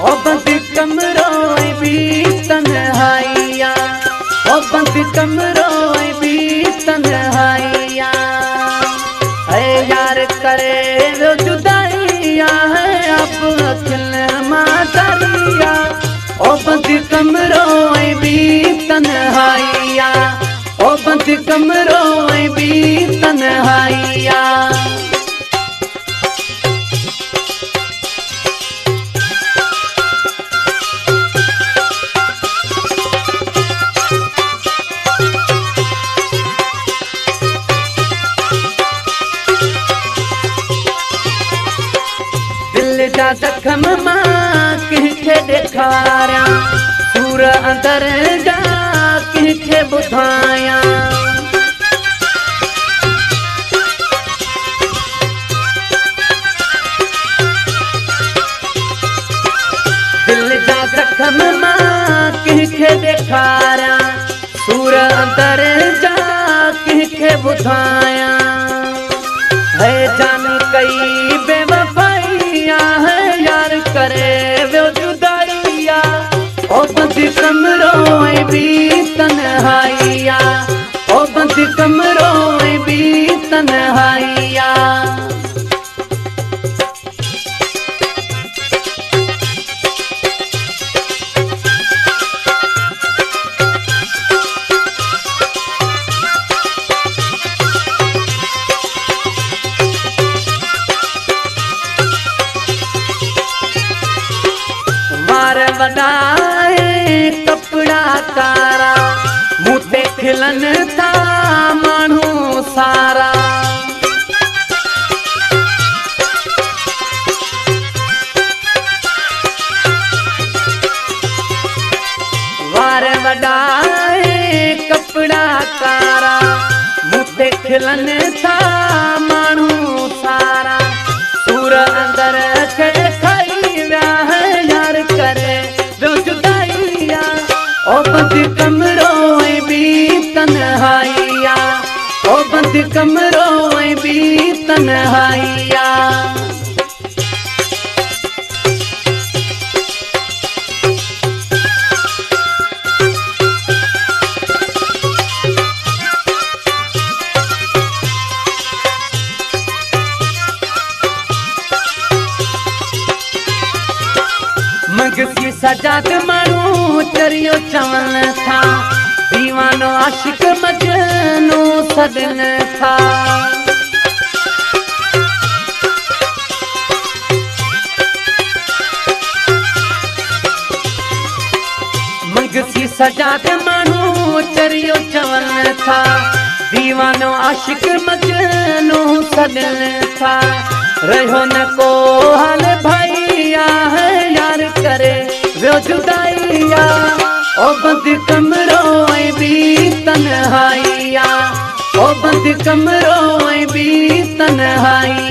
ओ बंद कमरो भी तन्हाइया, ओ बंद कमरो भी तन्हाइया। है यार करे वो जुदाइया है अब अखिल मातरिया। ओ बंद कमरो भी तन्हाइया, ओ बंद कमरो भी तन्हाइया। दिल जा जख्म मां कंहिंखे ॾेखारियां, सूर अंदर जा कंहिंखे ॿुधायां। दिल जा जख्म मां कंहिंखे ॾेखारियां, सूर अंदर जा कंहिंखे ॿुधायां। है जान कई बेवफाइया है यार करे वो जुदाइया। ओ बंद कमरो भी तन्हाइया, ओ बंद कमरो भी तन्हाइया। वडाए कपड़ा कारा, मुँह ते खिलन था माण्हू सारा। वार वडाए कपड़ा कारा, मुँह ते खिलन था माण्हू सारा। सूर अंदर के खाई विया है यार करे वो जुदाइया। ओ बंद कमरो भी तन्हाइया, ओ बंद कमरो भी तन्हाइया। मगसी सजाद माण्हू चरियो चवनि था, दीवानो आशिक मजनू सॾनि था। मगसी सजाद माण्हू चरियो चवनि था, दीवानो आशिक मजनू सॾनि था। रहो न को हाल भैया है यार करे वो जुदाइया। ओ बंद कमरो भी तन्हाइया, ओ बंद कमरो भी तन्हाइया।